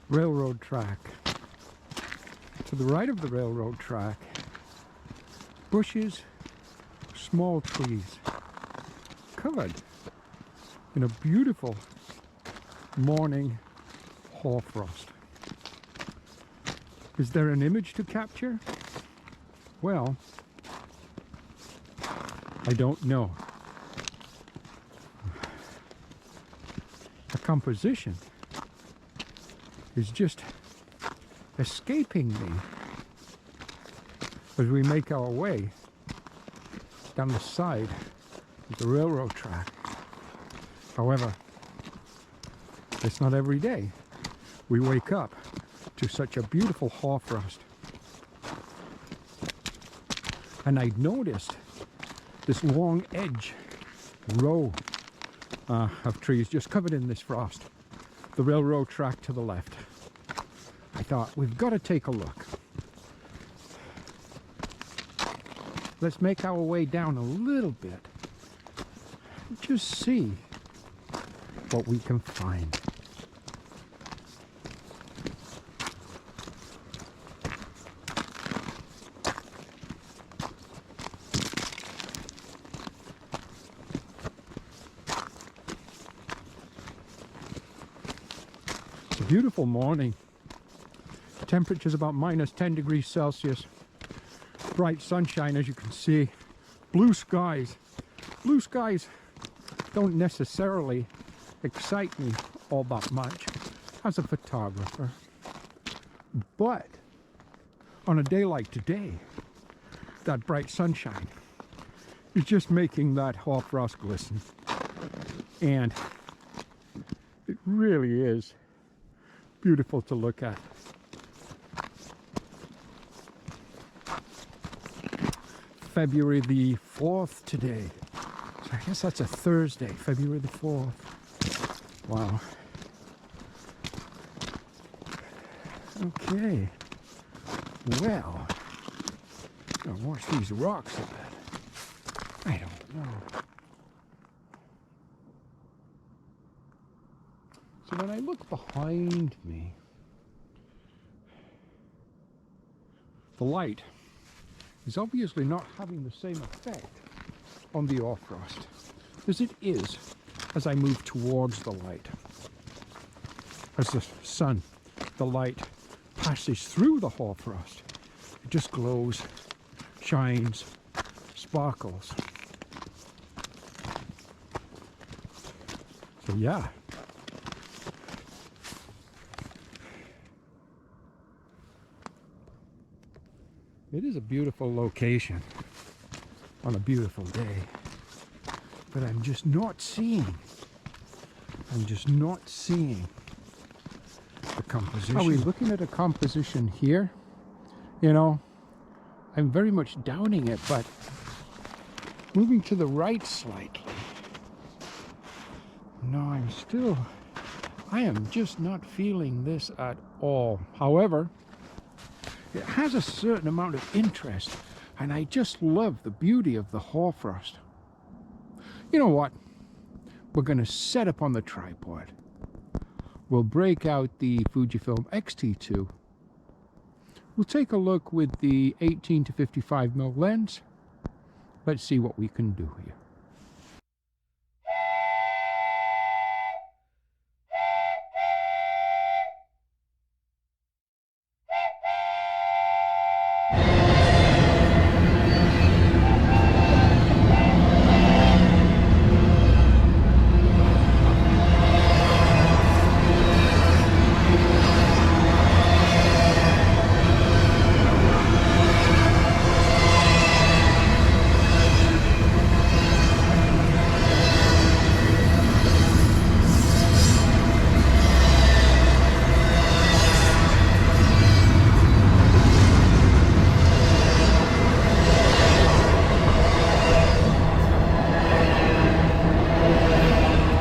railroad track. To the right of the railroad track, bushes, small trees, covered in a beautiful morning hoarfrost. Is there an image to capture? Well, I don't know. The composition is just escaping me as we make our way down the side of the railroad track. However, it's not every day we wake up to such a beautiful hoarfrost. And I noticed this long edge row of trees just covered in this frost. The railroad track to the left. I thought, we've got to take a look. Let's make our way down a little bit. Just see what we can find. It's a beautiful morning. Temperature's about -10 degrees Celsius. Bright sunshine, as you can see. Blue skies. Blue skies don't necessarily excite me all that much as a photographer. But on a day like today, that bright sunshine is just making that hoarfrost glisten. And it really is beautiful to look at. February the 4th today. So I guess that's a Thursday, February the 4th. Wow. Okay. Well, I'll watch these rocks a bit. I don't know. So when I look behind me, the light is obviously not having the same effect on the hoarfrost as it is as I move towards the light. As the sun, the light passes through the hoarfrost, it just glows, shines, sparkles. So yeah. It is a beautiful location on a beautiful day, but I'm just not seeing the composition. Are we looking at a composition here? You know, I'm very much doubting it, but moving to the right slightly. No, I am just not feeling this at all. However, it has a certain amount of interest, and I just love the beauty of the hoarfrost. You know what? We're going to set up on the tripod. We'll break out the Fujifilm X-T2. We'll take a look with the 18 to 55mm lens. Let's see what we can do here.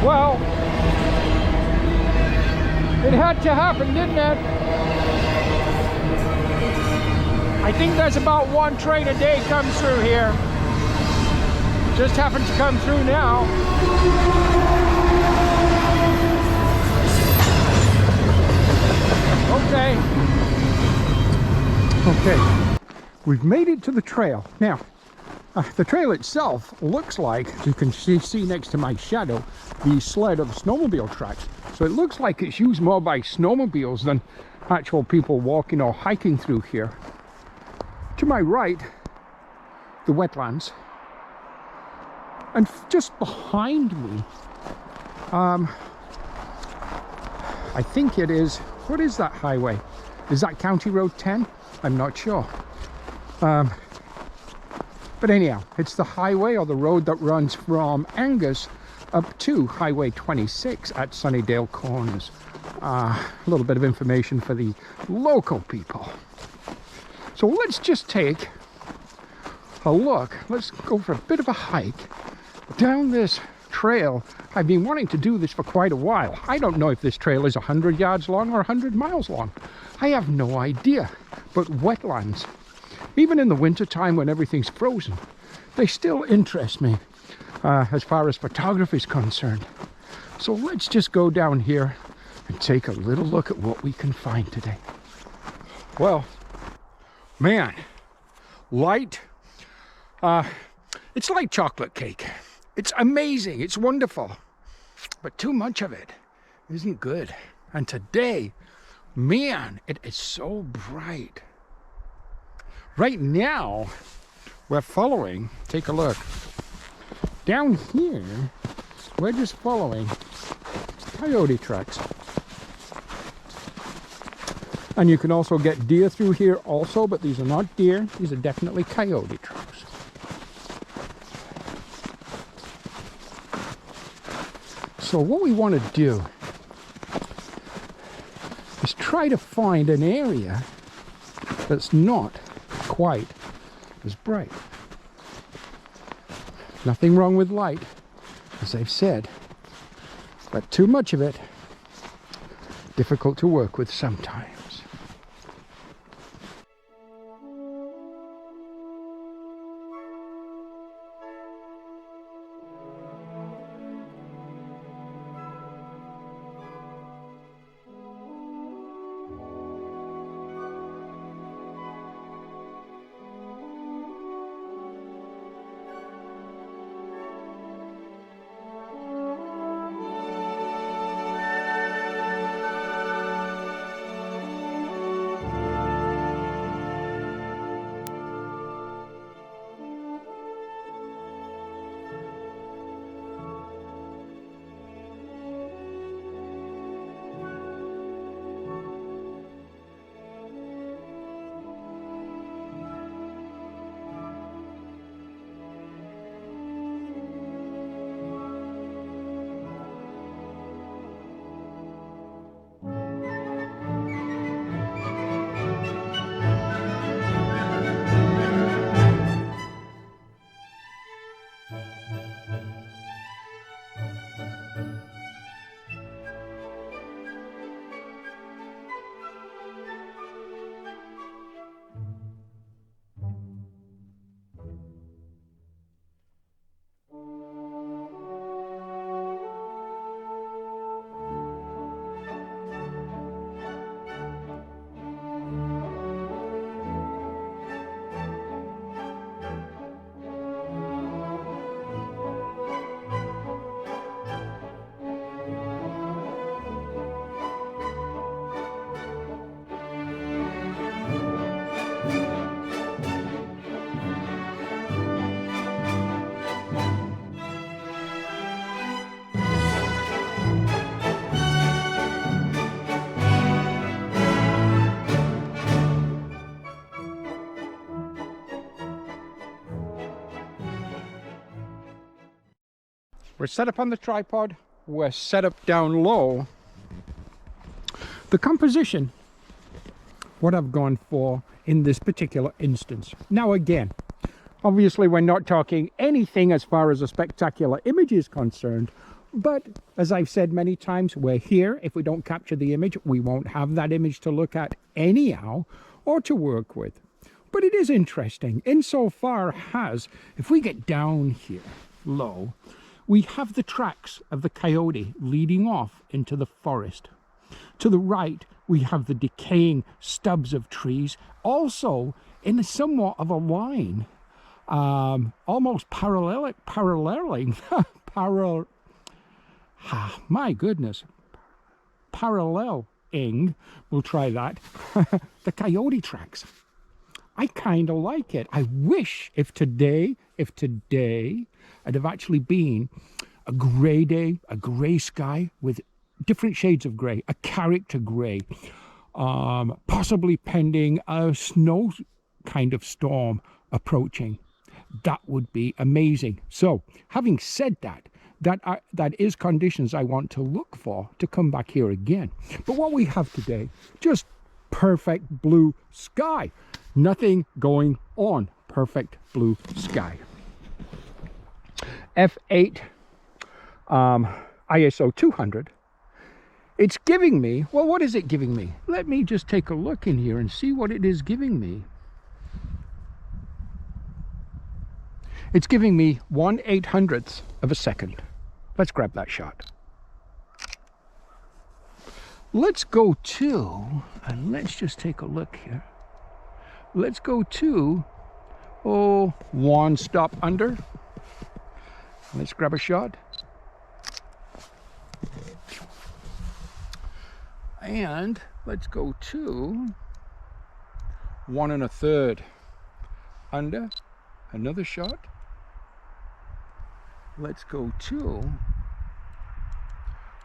Well, it had to happen, didn't it? I think there's about one train a day comes through here. Just happened to come through now. Okay. Okay. We've made it to the trail. Now, the trail itself looks like, as you can see next to my shadow, the sled of snowmobile tracks. So it looks like it's used more by snowmobiles than actual people walking or hiking through here. To my right, the wetlands. And just behind me, I think it is, what is that highway? Is that County Road 10? I'm not sure. But anyhow, it's the highway or the road that runs from Angus up to Highway 26 at Sunnydale Corners. A little bit of information for the local people. So let's just take a look. Let's go for a bit of a hike down this trail. I've been wanting to do this for quite a while. I don't know if this trail is 100 yards long or 100 miles long. I have no idea. But wetlands, even in the winter time when everything's frozen, they still interest me as far as photography is concerned. So let's just go down here and take a little look at what we can find today. Well, man, light, it's like chocolate cake. It's amazing, it's wonderful, but too much of it isn't good. And today, man, it is so bright. Right now, we're following, take a look. Down here, we're just following coyote tracks. And you can also get deer through here also, but these are not deer, these are definitely coyote tracks. So what we want to do is try to find an area that's not quite as bright. Nothing wrong with light, as I've said, but too much of it, difficult to work with sometimes. We're set up on the tripod, we're set up down low. The composition, what I've gone for in this particular instance. Now again, obviously we're not talking anything as far as a spectacular image is concerned, but as I've said many times, we're here. If we don't capture the image, we won't have that image to look at anyhow or to work with. But it is interesting insofar as if we get down here low, we have the tracks of the coyote leading off into the forest. To the right, We have the decaying stubs of trees, also in somewhat of a line, almost paralleling, my goodness, paralleling, we'll try that, the coyote tracks. I kind of like it. I wish if today had have actually been a grey day, a grey sky with different shades of grey, a character grey, possibly pending a snow kind of storm approaching. That would be amazing. So, having said that, that is conditions I want to look for to come back here again. But what we have today, just perfect blue sky. Nothing going on. Perfect blue sky. F8 ISO 200. It's giving me, well, what is it giving me? Let me just take a look in here and see what it is giving me. It's giving me 1/800th of a second. Let's grab that shot. Let's go to, and let's just take a look here. Let's go to, one stop under. Let's grab a shot. And let's go to 1 1/3 under. Another shot. Let's go to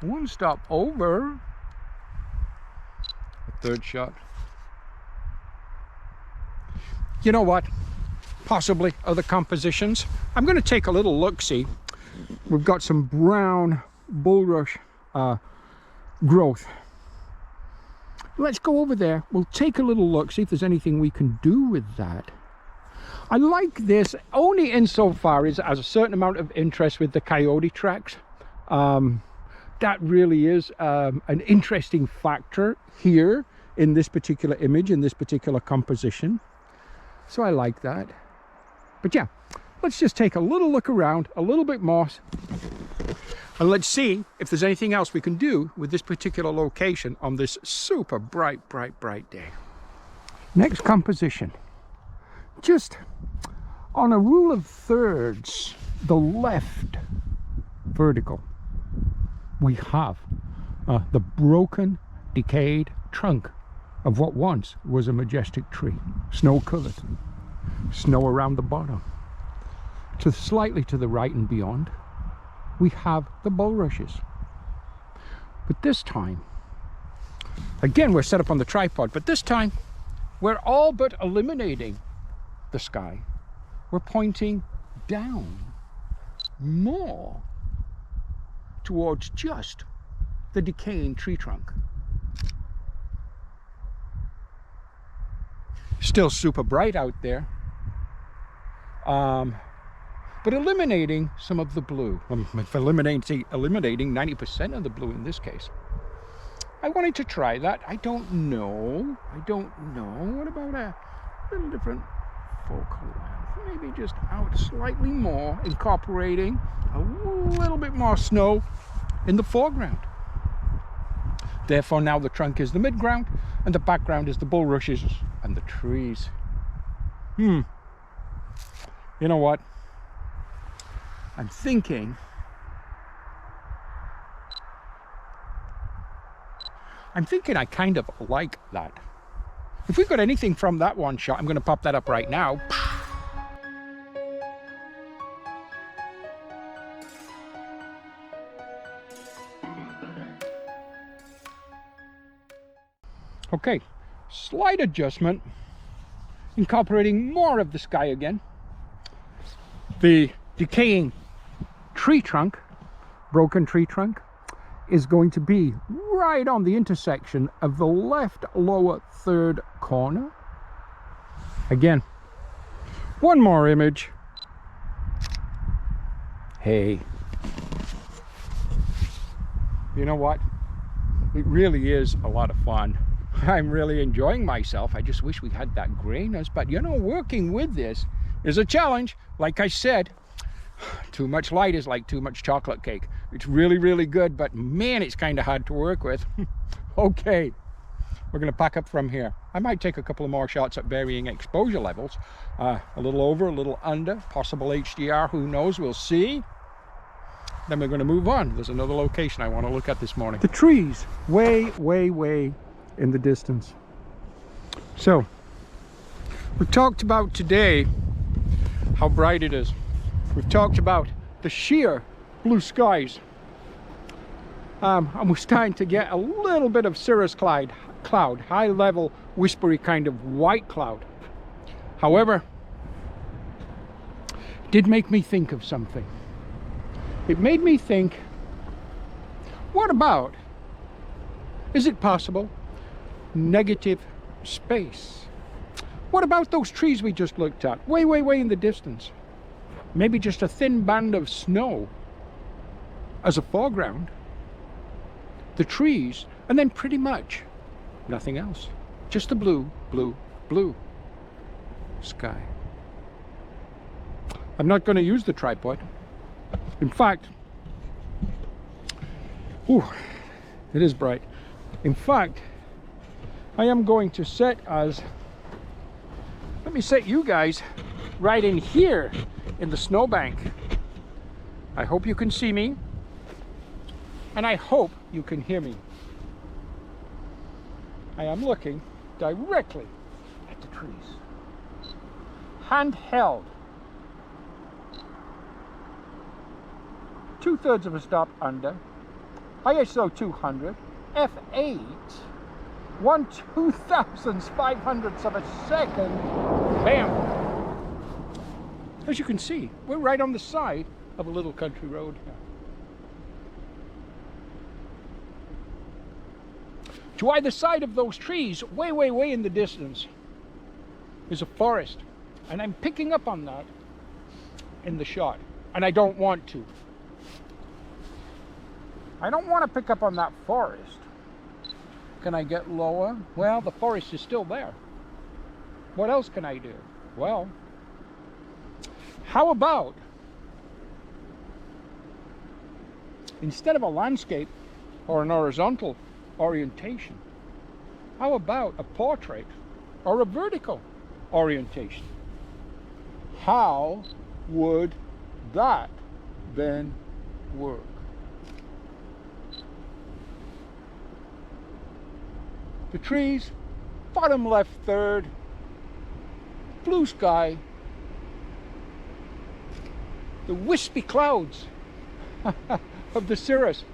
1 stop over. A third shot. You know what? Possibly other compositions. I'm going to take a little look-see. We've got some brown bulrush growth. Let's go over there. We'll take a little look, see if there's anything we can do with that. I like this only insofar as a certain amount of interest with the coyote tracks. That really is an interesting factor here in this particular image, in this particular composition. So I like that. But yeah, let's just take a little look around, a little bit more. And let's see if there's anything else we can do with this particular location on this super bright, bright, bright day. Next composition. Just on a rule of thirds, the left vertical, we have the broken, decayed trunk of what once was a majestic tree, snow-covered, snow around the bottom. Slightly to the right and beyond, we have the bulrushes. But this time, again, we're set up on the tripod, but this time, we're all but eliminating the sky. We're pointing down more towards just the decaying tree trunk. Still super bright out there, but eliminating some of the blue. Eliminating 90% of the blue in this case. I wanted to try that. I don't know. What about a little different focal length? Maybe just out slightly more, incorporating a little bit more snow in the foreground. Therefore now the trunk is the midground and the background is the bulrushes and the trees. You know what? I'm thinking I kind of like that. If we got anything from that one shot, I'm going to pop that up right now. Okay, slight adjustment, incorporating more of the sky again. The decaying tree trunk, broken tree trunk, is going to be right on the intersection of the left lower third corner. Again, one more image. Hey, you know what? It really is a lot of fun. I'm really enjoying myself. I just wish we had that grayness, but you know, working with this is a challenge. Like I said, too much light is like too much chocolate cake. It's really, really good, but man, it's kind of hard to work with. Okay, we're going to pack up from here. I might take a couple of more shots at varying exposure levels. A little over, a little under, possible HDR, who knows, we'll see. Then we're going to move on. There's another location I want to look at this morning. The trees, way, way, way in the distance. So, we've talked about today how bright it is. We've talked about the sheer blue skies. And we're starting to get a little bit of cirrus cloud, high level, whispery kind of white cloud. However, it did make me think of something. It made me think, what about, is it possible, negative space? What about those trees we just looked at, way, way, way in the distance? Maybe just a thin band of snow as a foreground, the trees, and then pretty much nothing else. Just the blue, blue, blue sky. I'm not going to use the tripod. In fact, ooh, it is bright. In fact, I am going to set us, let me set you guys right in here in the snowbank. I hope you can see me, and I hope you can hear me. I am looking directly at the trees. Handheld. 2/3 of a stop under. ISO 200. F8. 1/2500th of a second. Bam! As you can see, we're right on the side of a little country road here. To either side of those trees, way, way, way in the distance, is a forest. And I'm picking up on that in the shot. And I don't want to. I don't want to pick up on that forest. Can I get lower? Well, the forest is still there. What else can I do? Well, how about, instead of a landscape or an horizontal orientation, how about a portrait or a vertical orientation? How would that then work? The trees, bottom left third, blue sky, the wispy clouds of the cirrus.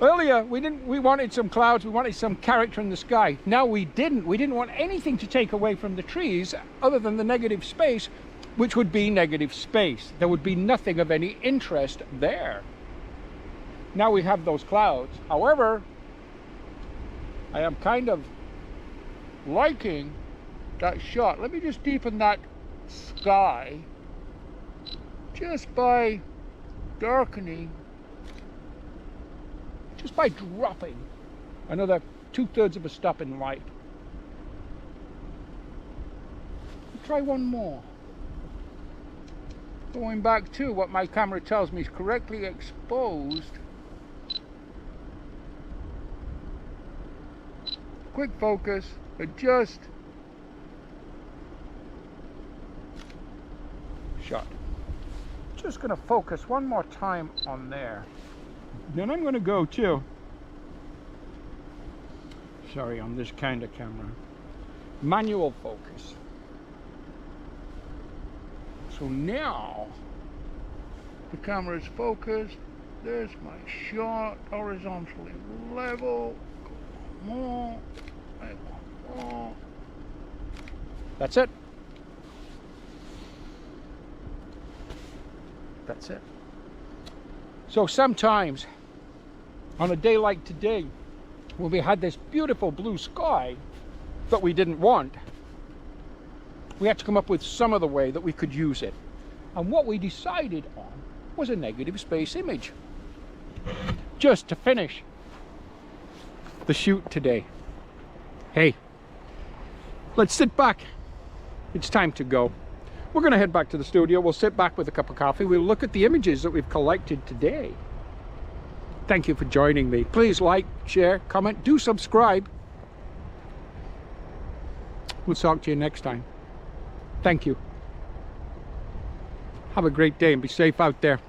Earlier we wanted some clouds, we wanted some character in the sky. Now we didn't want anything to take away from the trees other than the negative space, which would be negative space. There would be nothing of any interest there. Now we have those clouds. However, I am kind of liking that shot. Let me just deepen that sky just by darkening, just by dropping another 2/3 of a stop in light. Let's try one more. Going back to what my camera tells me is correctly exposed. Quick focus, adjust, shot. Just going to focus one more time on there. Then I'm going to go to, sorry, on this kind of camera, manual focus. So now the camera is focused. There's my shot, horizontally level. More. That's it. That's it. So sometimes on a day like today, when we had this beautiful blue sky that we didn't want, we had to come up with some other way that we could use it. And what we decided on was a negative space image. Just to finish the shoot today. Hey, let's sit back. It's time to go. We're going to head back to the studio. We'll sit back with a cup of coffee. We'll look at the images that we've collected today. Thank you for joining me. Please like, share, comment, do subscribe. We'll talk to you next time. Thank you. Have a great day and be safe out there.